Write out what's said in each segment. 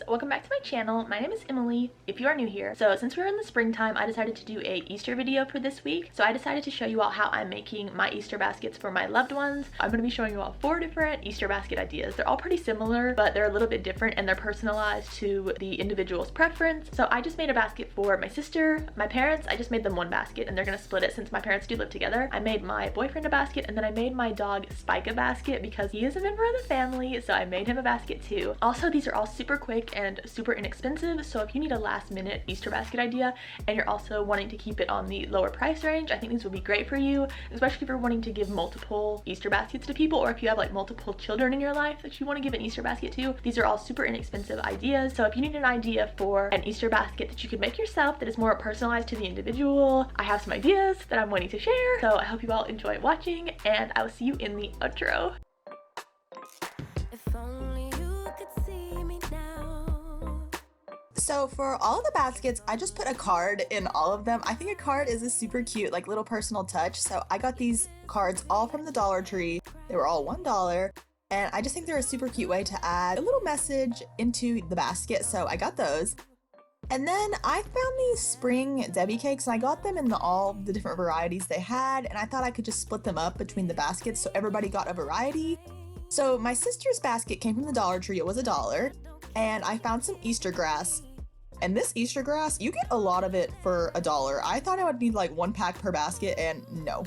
welcome back to my channel. My name is Emily, if you are new here. So since we're in the springtime, I decided to do a Easter video for this week. So I decided to show you all how I'm making my Easter baskets for my loved ones. I'm going to be showing you all 4 different Easter basket ideas. They're all pretty similar, but they're a little bit different and they're personalized to the individual's preference. So I just made a basket for my sister, my parents. I just made them one basket and they're going to split it since my parents do live together. I made my boyfriend a basket and then I made my dog Spike a basket because he is a member of the family, so I made him a basket too. Also, these are all super quick and super inexpensive, so if you need a last minute Easter basket idea and you're also wanting to keep it on the lower price range, I think these will be great for you, especially if you're wanting to give multiple Easter baskets to people, or if you have like multiple children in your life that you want to give an Easter basket to. These are all super inexpensive ideas, so if you need an idea for an Easter basket that you could make yourself that is more personalized to the individual, I have some ideas that I'm wanting to share. So I hope you all enjoy watching and I will see you in the outro. So for all of the baskets, I just put a card in all of them. I think a card is a super cute, like, little personal touch. So I got these cards all from the Dollar Tree. They were all $1. And I just think they're a super cute way to add a little message into the basket. So I got those. And then I found these spring Debbie cakes and I got them in all the different varieties they had. And I thought I could just split them up between the baskets so everybody got a variety. So my sister's basket came from the Dollar Tree. It was $1. And I found some Easter grass. And this Easter grass, you get a lot of it for $1. I thought I would need like 1 pack per basket, and no.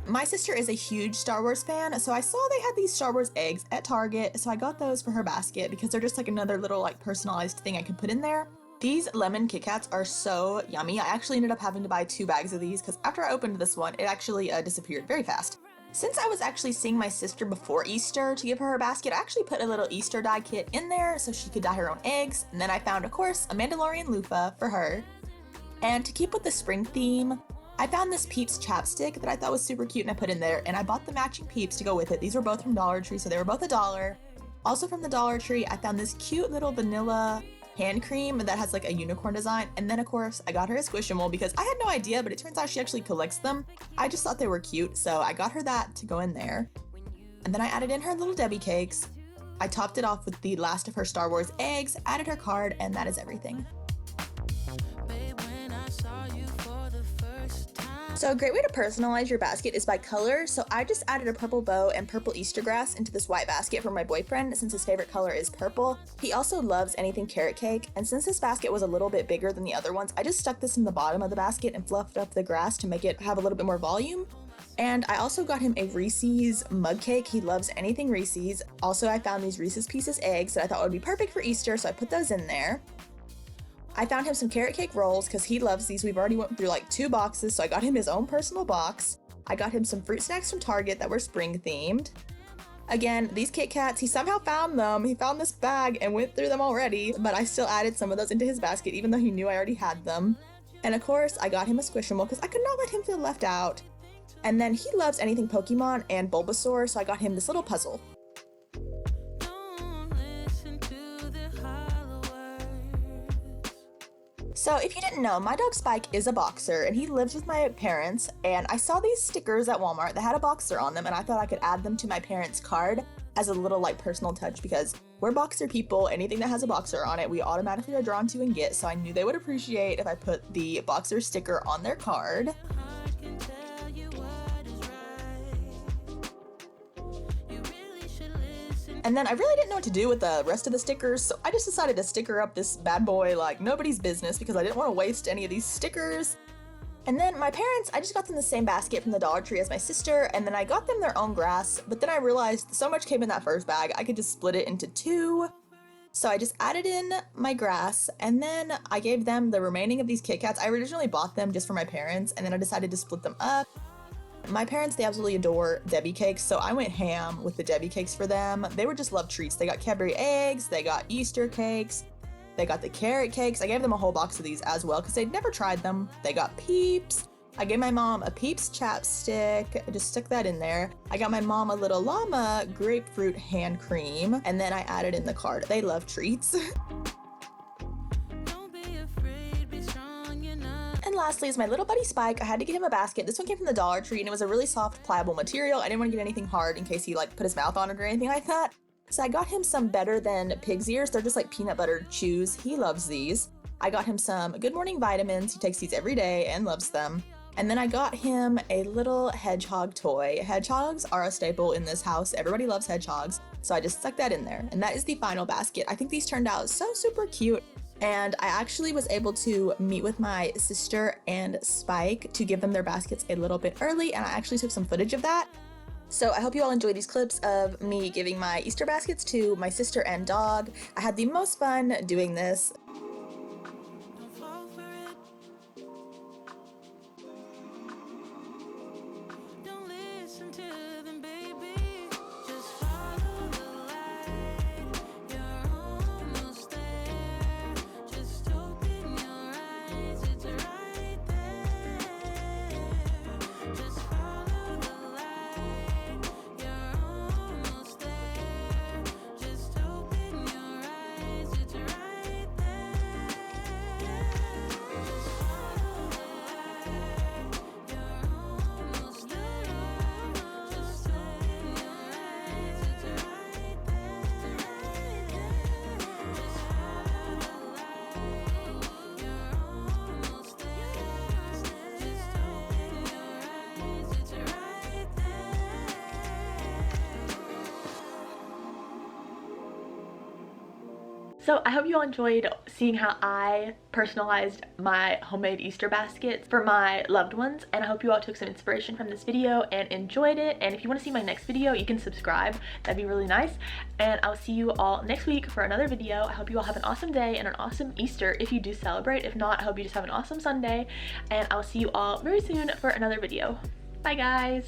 My sister is a huge Star Wars fan, so I saw they had these Star Wars eggs at Target, so I got those for her basket because they're just like another little like personalized thing I could put in there. These lemon Kit Kats are so yummy. I actually ended up having to buy 2 bags of these because after I opened this one, it actually disappeared very fast. Since I was actually seeing my sister before Easter to give her her basket, I actually put a little Easter dye kit in there so she could dye her own eggs. And then I found, of course, a Mandalorian loofah for her. And to keep with the spring theme, I found this Peeps chapstick that I thought was super cute and I put in there. And I bought the matching Peeps to go with it. These were both from Dollar Tree, so they were both $1. Also from the Dollar Tree, I found this cute little vanilla hand cream that has like a unicorn design. And then of course I got her a Squishmallow because I had no idea, but it turns out she actually collects them. I just thought they were cute, so I got her that to go in there. And then I added in her little Debbie cakes. I topped it off with the last of her Star Wars eggs, added her card, and that is everything. So a great way to personalize your basket is by color. So I just added a purple bow and purple Easter grass into this white basket for my boyfriend since his favorite color is purple. He also loves anything carrot cake, and since this basket was a little bit bigger than the other ones, I just stuck this in the bottom of the basket and fluffed up the grass to make it have a little bit more volume. And I also got him a Reese's mug cake. He loves anything Reese's. Also, I found these Reese's Pieces eggs that I thought would be perfect for Easter, so I put those in there. I found him some carrot cake rolls because he loves these. We've already went through like 2 boxes, so I got him his own personal box. I got him some fruit snacks from Target that were spring themed. Again, these Kit Kats, he somehow found them. He found this bag and went through them already, but I still added some of those into his basket even though he knew I already had them. And of course, I got him a Squishmallow because I could not let him feel left out. And then he loves anything Pokemon and Bulbasaur, so I got him this little puzzle. So if you didn't know, my dog Spike is a boxer and he lives with my parents, and I saw these stickers at Walmart that had a boxer on them and I thought I could add them to my parents' card as a little like personal touch because we're boxer people. Anything that has a boxer on it we automatically are drawn to and get, so I knew they would appreciate if I put the boxer sticker on their card. And then I really didn't know what to do with the rest of the stickers, so I just decided to sticker up this bad boy like nobody's business because I didn't want to waste any of these stickers. And then my parents, I just got them the same basket from the Dollar Tree as my sister, and then I got them their own grass, but then I realized so much came in that first bag, I could just split it into 2. So I just added in my grass, and then I gave them the remaining of these Kit Kats. I originally bought them just for my parents, and then I decided to split them up. My parents, they absolutely adore Debbie cakes, so I went ham with the Debbie cakes for them. They were just love treats. They got Cadbury eggs, they got Easter cakes, they got the carrot cakes. I gave them a whole box of these as well because they'd never tried them. They got Peeps. I gave my mom a Peeps chapstick. I just stuck that in there. I got my mom a little llama grapefruit hand cream, and then I added in the card. They love treats. And lastly is my little buddy Spike. I had to get him a basket. This one came from the Dollar Tree and it was a really soft pliable material. I didn't want to get anything hard in case he like put his mouth on it or anything like that. So I got him some Better Than Pig's Ears. They're just like peanut butter chews. He loves these. I got him some Good Morning Vitamins. He takes these every day and loves them. And then I got him a little hedgehog toy. Hedgehogs are a staple in this house. Everybody loves hedgehogs. So I just stuck that in there. And that is the final basket. I think these turned out so super cute. And I actually was able to meet with my sister and Spike to give them their baskets a little bit early. And I actually took some footage of that. So I hope you all enjoy these clips of me giving my Easter baskets to my sister and dog. I had the most fun doing this. So I hope you all enjoyed seeing how I personalized my homemade Easter baskets for my loved ones, and I hope you all took some inspiration from this video and enjoyed it. And if you want to see my next video, you can subscribe. That'd be really nice. And I'll see you all next week for another video. I hope you all have an awesome day and an awesome Easter if you do celebrate. If not, I hope you just have an awesome Sunday, and I'll see you all very soon for another video. Bye guys!